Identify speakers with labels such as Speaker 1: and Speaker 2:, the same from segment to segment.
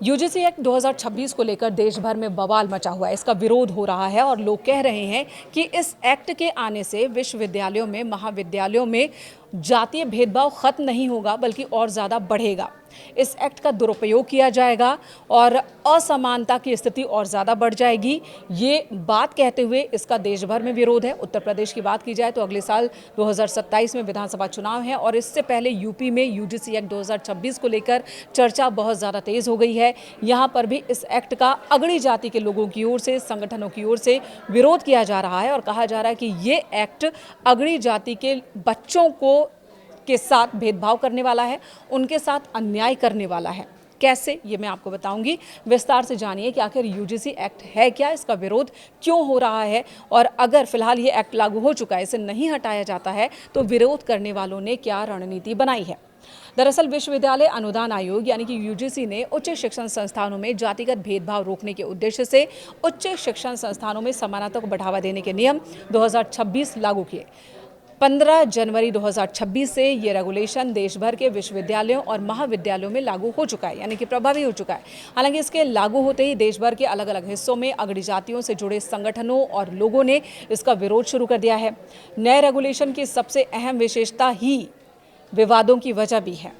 Speaker 1: UGC act 2026 को लेकर देश भर में बवाल मचा हुआ है। इसका विरोध हो रहा है और लोग कह रहे हैं कि इस एक्ट के आने से विश्वविद्यालयों में, महाविद्यालयों में जातीय भेदभाव खत्म नहीं होगा बल्कि और ज़्यादा बढ़ेगा। इस एक्ट का दुरुपयोग किया जाएगा और असमानता की स्थिति और ज़्यादा बढ़ जाएगी। ये बात कहते हुए इसका देश भर में विरोध है। उत्तर प्रदेश की बात की जाए तो अगले साल 2027 में विधानसभा चुनाव है और इससे पहले यूपी में यूजीसी एक्ट 2026 को लेकर चर्चा बहुत ज़्यादा तेज़ हो गई है। यहाँ पर भी इस एक्ट का अगड़ी जाति के लोगों की ओर से, संगठनों की ओर से विरोध किया जा रहा है और कहा जा रहा है कि ये एक्ट अगड़ी जाति के बच्चों के साथ भेदभाव करने वाला है, उनके साथ अन्याय करने वाला है। कैसे, ये मैं आपको बताऊंगी। विस्तार से जानिए कि आखिर यूजीसी एक्ट है क्या, इसका विरोध क्यों हो रहा है और अगर फिलहाल ये एक्ट लागू हो चुका है, इसे नहीं हटाया जाता है तो विरोध करने वालों ने क्या रणनीति बनाई है। दरअसल विश्वविद्यालय अनुदान आयोग यानी कि यूजीसी ने उच्च शिक्षण संस्थानों में जातिगत भेदभाव रोकने के उद्देश्य से उच्च शिक्षण संस्थानों में समानता को बढ़ावा देने के नियम 2026 लागू किए। 15 जनवरी 2026 से ये रेगुलेशन देश भर के विश्वविद्यालयों और महाविद्यालयों में लागू हो चुका है, यानी कि प्रभावी हो चुका है। हालांकि इसके लागू होते ही देश भर के अलग अलग हिस्सों में अगड़ी जातियों से जुड़े संगठनों और लोगों ने इसका विरोध शुरू कर दिया है। नए रेगुलेशन की सबसे अहम विशेषता ही विवादों की वजह भी है।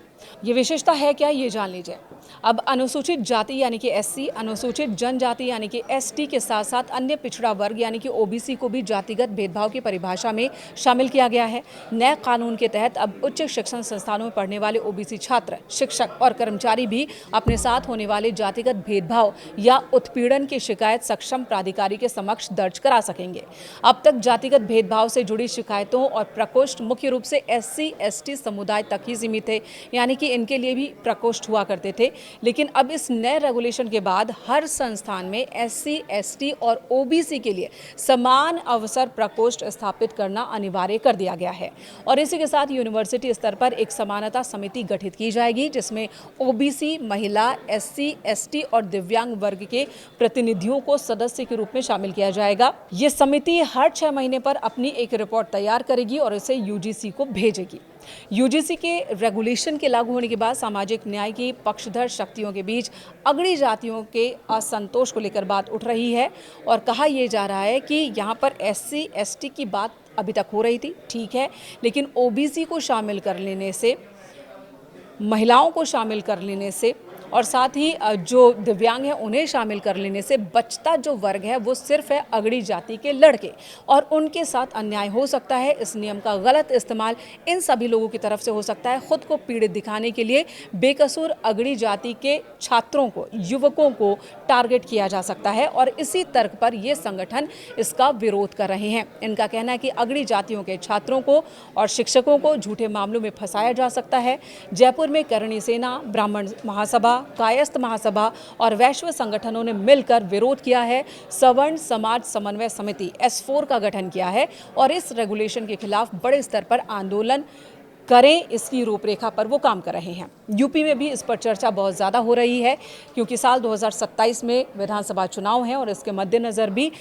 Speaker 1: ये विशेषता है क्या, ये जान लीजिए। अब अनुसूचित जाति यानी कि एससी, अनुसूचित जनजाति यानी कि एसटी के साथ साथ अन्य पिछड़ा वर्ग यानी कि ओबीसी को भी जातिगत भेदभाव की परिभाषा में शामिल किया गया है। नए कानून के तहत अब उच्च शिक्षण संस्थानों में पढ़ने वाले ओबीसी छात्र, शिक्षक और कर्मचारी भी अपने साथ होने वाले जातिगत भेदभाव या उत्पीड़न की शिकायत सक्षम प्राधिकारी के समक्ष दर्ज करा सकेंगे। अब तक जातिगत भेदभाव से जुड़ी शिकायतों और प्रकोष्ठ मुख्य रूप से एससी एसटी समुदाय तक ही सीमित थे, यानी कि इनके लिए भी प्रकोष्ठ हुआ करते थे। लेकिन अब इस नए रेगुलेशन के बाद हर संस्थान में एससी, एसटी और ओबीसी के लिए समान अवसर प्रकोष्ठ स्थापित करना अनिवार्य कर दिया गया है और इसी के साथ यूनिवर्सिटी स्तर पर एक समानता समिति गठित की जाएगी जिसमें ओबीसी, महिला, एससी, एसटी और दिव्यांग वर्ग के प्रतिनिधियों को सदस्य के रूप में शामिल किया जाएगा। ये समिति हर 6 महीने पर अपनी एक रिपोर्ट तैयार करेगी और इसे यूजीसी को भेजेगी। यूजीसी के रेगुलेशन के लागू होने के बाद सामाजिक न्याय की पक्षधर शक्तियों के बीच अगड़ी जातियों के असंतोष को लेकर बात उठ रही है और कहा यह जा रहा है कि यहाँ पर एससी एसटी की बात अभी तक हो रही थी, ठीक है, लेकिन ओबीसी को शामिल कर लेने से, महिलाओं को शामिल कर लेने से और साथ ही जो दिव्यांग हैं उन्हें शामिल कर लेने से बचता जो वर्ग है वो सिर्फ है अगड़ी जाति के लड़के और उनके साथ अन्याय हो सकता है। इस नियम का गलत इस्तेमाल इन सभी लोगों की तरफ से हो सकता है। खुद को पीड़ित दिखाने के लिए बेकसूर अगड़ी जाति के छात्रों को, युवकों को टारगेट किया जा सकता है और इसी तर्क पर ये संगठन इसका विरोध कर रहे हैं। इनका कहना है कि अगड़ी जातियों के छात्रों को और शिक्षकों को झूठे मामलों में फंसाया जा सकता है। जयपुर में करणी सेना, ब्राह्मण महासभा, कायस्थ महासभा और वैश्व संगठनों ने मिलकर विरोध किया है। सवर्ण समाज समन्वय समिति S4 का गठन किया है और इस रेगुलेशन के खिलाफ बड़े स्तर पर आंदोलन करें, इसकी रूपरेखा पर वो काम कर रहे हैं। यूपी में भी इस पर चर्चा बहुत ज़्यादा हो रही है क्योंकि साल 2027 में विधानसभा चुनाव है और इसके मद्देनज़र भी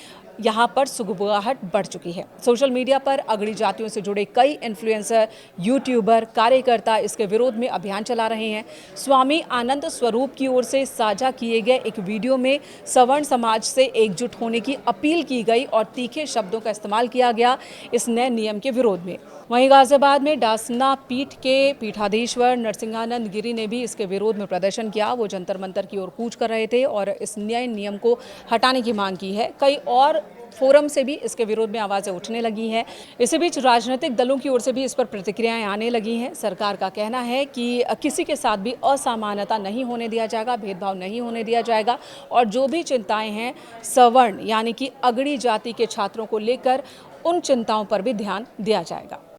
Speaker 1: यहाँ पर सुगबुगाहट बढ़ चुकी है। सोशल मीडिया पर अगड़ी जातियों से जुड़े कई इन्फ्लुएंसर, यूट्यूबर, कार्यकर्ता इसके विरोध में अभियान चला रहे हैं। स्वामी आनंद स्वरूप की ओर से साझा किए गए एक वीडियो में सवर्ण समाज से एकजुट होने की अपील की गई और तीखे शब्दों का इस्तेमाल किया गया इस नए नियम के विरोध में। वहीं गाजियाबाद में डासना पीठ के पीठाधीश्वर नरसिंहानंद गिरी ने भी इसके विरोध में प्रदर्शन किया। वो जंतर मंतर की ओर कूच कर रहे थे और इस नए नियम को हटाने की मांग की है। कई और फोरम से भी इसके विरोध में आवाज़ें उठने लगी हैं। इसी बीच राजनीतिक दलों की ओर से भी इस पर प्रतिक्रियाएं आने लगी हैं। सरकार का कहना है कि किसी के साथ भी असमानता नहीं होने दिया जाएगा, भेदभाव नहीं होने दिया जाएगा और जो भी चिंताएं हैं सवर्ण यानी कि अगड़ी जाति के छात्रों को लेकर, उन चिंताओं पर भी ध्यान दिया जाएगा।